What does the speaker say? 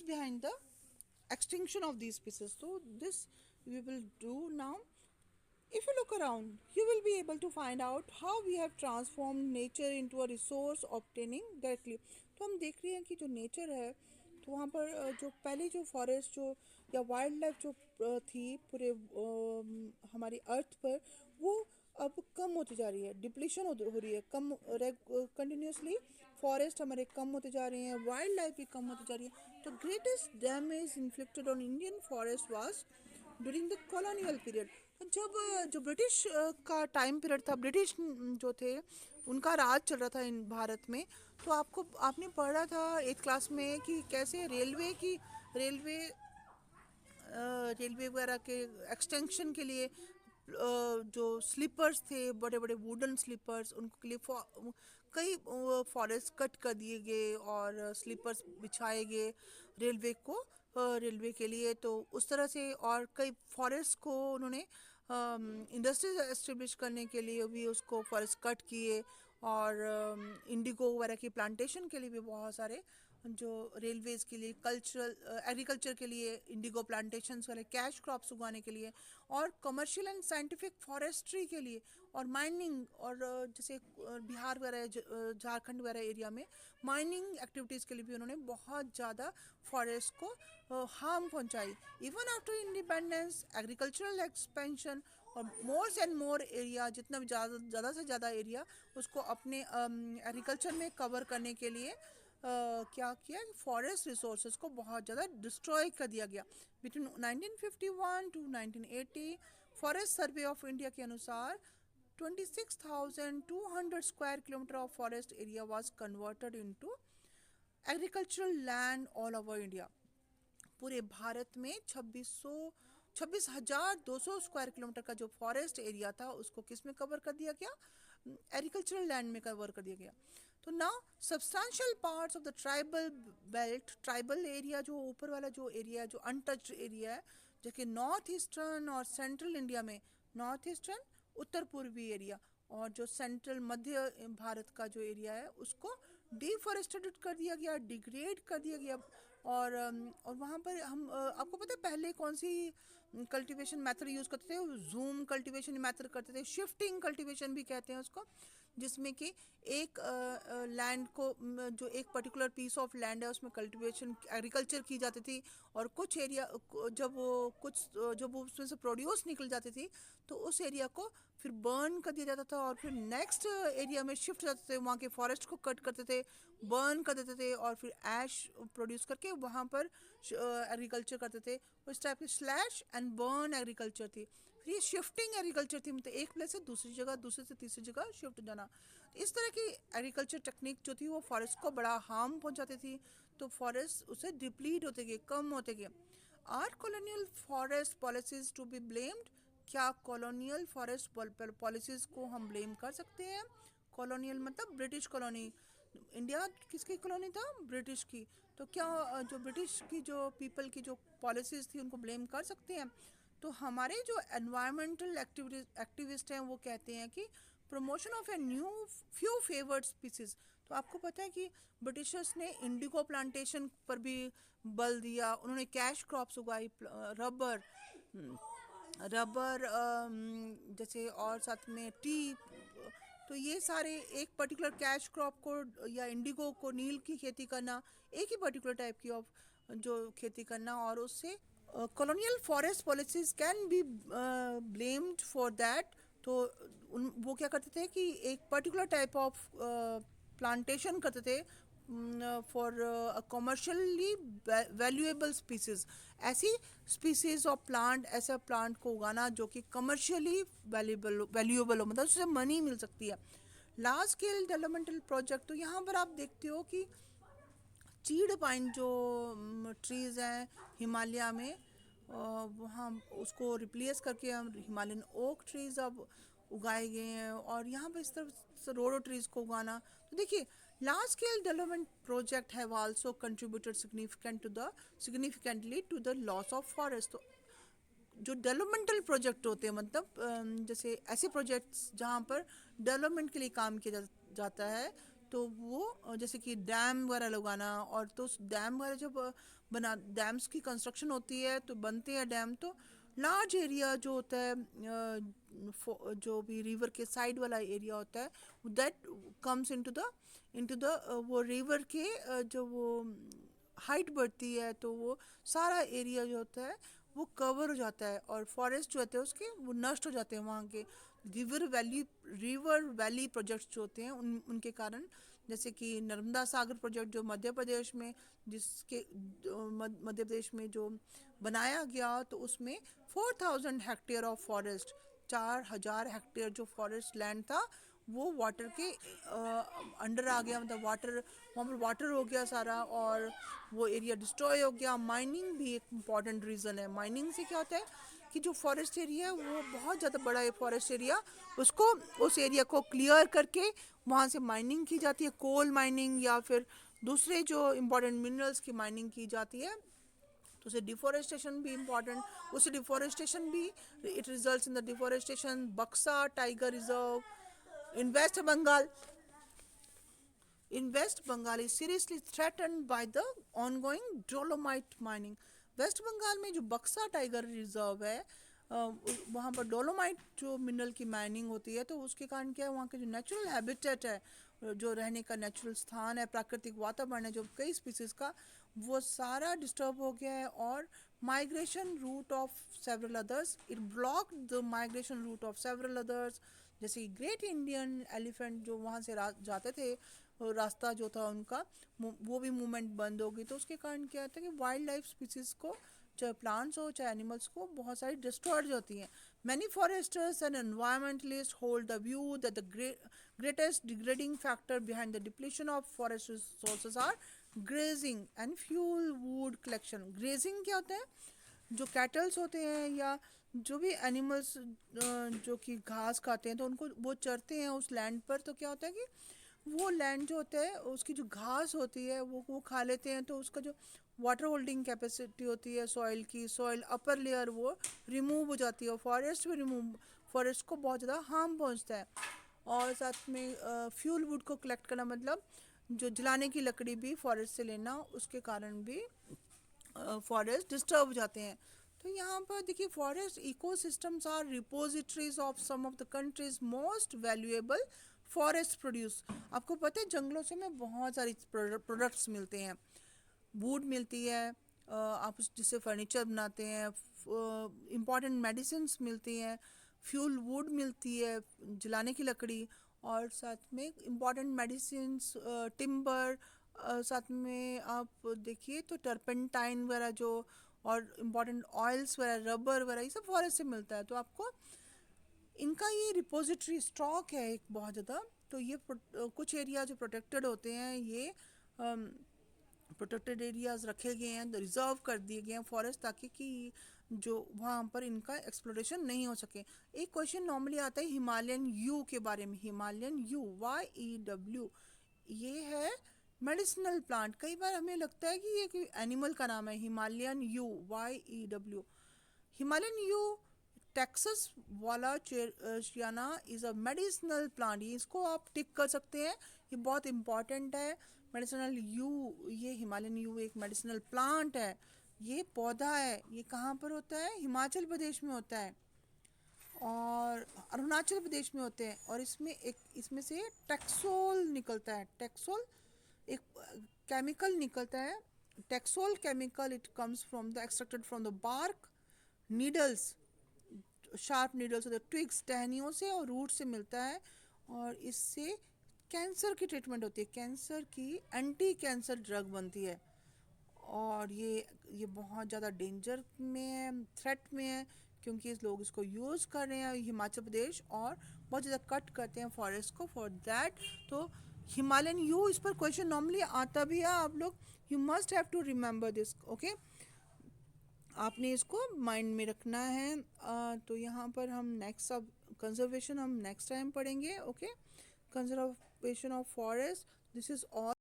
behind the extinction of these species. So this we will do now. If you look around, you will be able to find out how we have transformed nature into a resource obtaining directly. तो हम देख रहे हैं कि जो nature है, तो वहाँ पर जो पहले जो फॉरेस्ट जो या वाइल्ड लाइफ जो थी पूरे हमारी अर्थ पर, वो अब कम होती जा रही है, डिप्लीशन हो रही है, कम कंटिन्यूसली फॉरेस्ट हमारे कम होते जा रहे हैं, वाइल्ड लाइफ भी कम होती जा रही है. तो greatest damage inflicted on Indian forest was during the colonial period. जब जो ब्रिटिश का टाइम पीरियड था, ब्रिटिश जो थे उनका राज चल रहा था इन भारत में. तो आपने पढ़ा था एट्थ क्लास में कि कैसे रेलवे रेलवे वगैरह के एक्सटेंशन के लिए जो स्लीपर्स थे, बड़े बड़े वुडन स्लीपर्स, उनके लिए कई फॉरेस्ट कट कर दिए गए और स्लीपर्स बिछाए गए रेलवे के लिए. तो उस तरह से और कई फॉरेस्ट को उन्होंने इंडस्ट्रीज एस्टेब्लिश करने के लिए भी उसको फॉरेस्ट कट किए, और इंडिगो वगैरह की प्लांटेशन के लिए भी बहुत सारे जो रेलवेज़ के लिए, एग्रीकल्चर के लिए इंडिगो प्लांटेशंस वाले, कैश क्रॉप्स उगाने के लिए, और कमर्शियल एंड साइंटिफिक फॉरेस्ट्री के लिए, और माइनिंग, और जैसे बिहार वगैरह झारखंड वगैरह एरिया में माइनिंग एक्टिविटीज़ के लिए भी उन्होंने बहुत ज़्यादा फॉरेस्ट को हार्म पहुंचाई. Even after independence, agricultural expansion और मोर एंड मोर एरिया, जितना भी ज़्यादा से ज़्यादा एरिया उसको अपने एग्रीकल्चर में कवर करने के लिए क्या किया, फॉरेस्ट रिसोर्सेज को बहुत ज़्यादा डिस्ट्रॉय कर दिया गया. Between 1951 to 1980 forest survey of India के अनुसार 26,200 square kilometer of forest area was converted into agricultural land all over India. पूरे भारत में 26,200 स्क्वायर किलोमीटर का जो फॉरेस्ट एरिया था उसको किस में कवर कर दिया गया, एग्रीकल्चरल लैंड में कवर कर दिया गया. तो now substantial parts of the tribal belt, tribal area जो ऊपर वाला जो एरिया है, जो अनटच्ड एरिया है, जो कि नॉर्थ ईस्टर्न और सेंट्रल इंडिया में, नॉर्थ ईस्टर्न उत्तर पूर्वी एरिया, और जो सेंट्रल मध्य भारत का जो एरिया है उसको डिफॉरेस्टेड कर दिया गया, डिग्रेड कर दिया गया. और वहाँ पर हम आपको पता है पहले कौन सी कल्टीवेशन मेथड यूज़ करते थे, जूम कल्टीवेशन मेथड करते थे, शिफ्टिंग कल्टीवेशन भी कहते हैं उसको, जिसमें कि एक लैंड को जो एक पर्टिकुलर पीस ऑफ लैंड है उसमें कल्टीवेशन एग्रीकल्चर की जाती थी, और कुछ एरिया जब वो उसमें से प्रोड्यूस निकल जाती थी तो उस एरिया को फिर बर्न कर दिया जाता था, और फिर नेक्स्ट एरिया में शिफ्ट जाते थे, वहाँ के फॉरेस्ट को कट करते थे, बर्न कर देते थे, और फिर ऐश प्रोड्यूस करके वहाँ पर एग्रीकल्चर करते थे. उस टाइप की स्लैश एंड बर्न एग्रीकल्चर थी. फिर ये शिफ्टिंग एग्रीकल्चर थी, मतलब एक प्लेस से दूसरी जगह, दूसरे से तीसरी जगह शिफ्ट जाना. तो इस तरह की एग्रीकल्चर टेक्निक जो थी वो फॉरेस्ट को बड़ा हार्म पहुँचाती थी, तो फॉरेस्ट उसे डिप्लीट होते गए, कम होते गए. Are colonial forest policies to be blamed? क्या कॉलोनियल फॉरेस्ट पॉलिसीज़ को हम ब्लेम कर सकते हैं? कॉलोनियल मतलब ब्रिटिश कॉलोनी. इंडिया किसकी कॉलोनी था? ब्रिटिश की. तो क्या जो ब्रिटिश की जो पीपल की जो पॉलिसीज़ थी उनको ब्लेम कर सकते हैं? तो हमारे जो एनवायरमेंटल एक्टिविस्ट हैं वो कहते हैं कि promotion of a new few favoured species. तो आपको पता है कि ब्रिटिशर्स ने इंडिगो प्लांटेशन पर भी बल दिया, उन्होंने कैश क्रॉप्स उगाई, रबर रबर जैसे, और साथ में टी. तो ये सारे एक पर्टिकुलर कैश क्रॉप को या इंडिगो को, नील की खेती करना, एक ही पर्टिकुलर टाइप की ऑफ जो खेती करना, और उससे colonial forest policies can be blamed for that. तो वो क्या करते थे कि एक पर्टिकुलर टाइप ऑफ प्लांटेशन करते थे फॉर कमर्शियली वैल्यूएबल स्पीसीज. ऐसी स्पीसीज ऑफ प्लांट, ऐसा प्लांट को उगाना जो कि कमर्शियली वैल्यूएबल हो, मतलब उससे मनी मिल सकती है. लार्ज स्केल डेवलपमेंटल प्रोजेक्ट, तो यहाँ पर आप देखते हो कि चीड़ पाइन जो ट्रीज़ हैं हिमालय में, वहाँ उसको रिप्लेस करके हम हिमालयन ओक ट्रीज़ अब उगाए गए हैं, और यहाँ पर इस तरफ से रोडो ट्रीज़ को उगाना. तो देखिए, large scale development project have also contributed significantly to the loss of forest. तो जो डेवलपमेंटल प्रोजेक्ट होते हैं, मतलब जैसे ऐसे प्रोजेक्ट्स जहाँ पर डेवलपमेंट के लिए काम किया जाता है, तो वो जैसे कि डैम वगैरह लगाना, और तो उस डैम वगैरह जब बना डैम्स की कंस्ट्रक्शन होती है तो बनते हैं डैम, तो लार्ज एरिया जो होता है जो भी रिवर के साइड वाला एरिया होता है, दैट कम्स इनटू द वो रिवर के जो वो हाइट बढ़ती है तो वो सारा एरिया जो होता है वो कवर हो जाता है, और फॉरेस्ट जो होते हैं उसके वो नष्ट हो जाते हैं वहाँ के। रिवर वैली प्रोजेक्ट्स जो होते हैं उनके कारण, जैसे कि नर्मदा सागर प्रोजेक्ट जो मध्य प्रदेश में, जिसके मध्य प्रदेश में जो बनाया गया, तो उसमें 4,000 हेक्टेयर ऑफ फॉरेस्ट, 4,000 हेक्टेयर जो फॉरेस्ट लैंड था वो वाटर के अंडर आ गया, मतलब वाटर, वहाँ पर वाटर हो गया सारा, और वो एरिया डिस्ट्रॉय हो गया। माइनिंग भी एक इम्पॉर्टेंट रीज़न है। माइनिंग से क्या होता है कि जो फॉरेस्ट एरिया है वो बहुत ज़्यादा बड़ा है फॉरेस्ट एरिया, उसको उस एरिया को क्लियर करके वहाँ से माइनिंग की जाती है, कोल माइनिंग या फिर दूसरे जो इम्पोर्टेंट मिनरल्स की माइनिंग की जाती है। तो उसे डिफॉरेस्टेशन भी इम्पॉर्टेंट, उसे डिफॉरेस्टेशन भी, it results in the deforestation. Buxa tiger reserve in West Bengal, in West Bengal is seriously threatened by the ongoing dolomite mining. West Bengal में जो बक्सा टाइगर रिजर्व है, वहाँ पर डोलोमाइट जो मिनरल की माइनिंग होती है, तो उसके कारण क्या है, वहाँ के जो नेचुरल हैबिटेट है, जो रहने का नेचुरल स्थान है, प्राकृतिक वातावरण है जो कई स्पीसीज का, वो सारा डिस्टर्ब हो गया है। और migration route of several others, it block the migration route of several others, जैसे ग्रेट इंडियन एलिफेंट जो वहाँ से जाते थे, रास्ता जो था उनका, वो भी मूवमेंट बंद हो गई। तो उसके कारण क्या होता है कि वाइल्ड लाइफ स्पीसीज को, चाहे प्लांट्स हो चाहे एनिमल्स को, बहुत सारी डिस्ट्रॉयड होती हैं। Many Forester's and environmentalist hold the view that the greatest degrading factor behind the depletion of forest resources are grazing and fuel wood collection. grazing क्या होता है, जो कैटल्स होते हैं या जो भी एनिमल्स जो कि घास खाते हैं, तो उनको वो चरते हैं उस लैंड पर, तो क्या होता है कि वो लैंड जो होता है उसकी जो घास होती है वो खा लेते हैं, तो उसका जो वाटर होल्डिंग कैपेसिटी होती है सॉइल की, सॉइल अपर लेयर वो रिमूव हो जाती है, और फॉरेस्ट भी रिमूव, फॉरेस्ट को बहुत ज़्यादा हार्म पहुंचता है। और साथ में फ्यूल वुड को कलेक्ट करना, मतलब जो जलाने की लकड़ी भी फॉरेस्ट से लेना, उसके कारण भी फॉरेस्ट डिस्टर्ब हो जाते हैं। तो यहाँ पर देखिए, forest ecosystems are repositories of some of the country's most valuable forest produce. आपको पता है जंगलों से हमें बहुत सारी प्रोडक्ट्स मिलते हैं, वुड मिलती है, आप जिससे फर्नीचर बनाते हैं, इम्पॉर्टेंट मेडिसिन्स मिलती हैं, फ्यूल वुड मिलती है, जलाने की लकड़ी, और साथ में इम्पॉर्टेंट मेडिसिन्स, टिम्बर, साथ में आप देखिए तो टर्पेंटाइन वगैरह जो, और इम्पॉर्टेंट ऑयल्स वगैरह, रबर वगैरह, ये सब फॉरेस्ट से मिलता है। तो आपको इनका ये रिपोजिटरी स्टॉक है एक बहुत ज़्यादा। तो ये कुछ एरिया जो प्रोटेक्टेड होते हैं, ये प्रोटेक्टेड एरियाज रखे गए हैं, रिजर्व कर दिए गए हैं फॉरेस्ट, ताकि कि जो वहाँ पर इनका एक्सप्लोरेशन नहीं हो सके। एक क्वेश्चन नॉर्मली आता है हिमालयन यू के बारे में। हिमालयन यू, YEW, ये है मेडिसिनल प्लांट। कई बार हमें लगता है कि ये कोई एनिमल का नाम है, Himalayan you, YEW। Himalayan you Texas वाला चियाना इज़ अ मेडिसिनल प्लांट, इसको आप टिक कर सकते हैं, ये बहुत इंपॉर्टेंट है। मेडिसिनल यू, ये हिमालयन यू एक मेडिसिनल प्लांट है, ये पौधा है। ये कहाँ पर होता है, हिमाचल प्रदेश में होता है और अरुणाचल प्रदेश में होते हैं। और इसमें से टेक्सोल निकलता है, टेक्सोल एक केमिकल निकलता है, taxol chemical, it comes from the extracted from the bark, needles, sharp needles होते हैं, ट्विग्स, टहनियों से और रूट से मिलता है, और इससे कैंसर की ट्रीटमेंट होती है, कैंसर की एंटी कैंसर ड्रग बनती है। और ये बहुत ज़्यादा डेंजर में है, थ्रेट में है, क्योंकि लोग इसको यूज़ कर रहे हैं हिमाचल प्रदेश, और बहुत ज़्यादा कट करते हैं फॉरेस्ट को फॉर दैट। तो हिमालयन यू, इस पर क्वेश्चन नॉर्मली आता भी है, आप लोग you must have to remember this, okay, आपने इसको माइंड में रखना है। तो यहाँ पर हम नेक्स्ट, अब कंजर्वेशन हम नेक्स्ट टाइम पढ़ेंगे, okay, conservation of forest, this is all.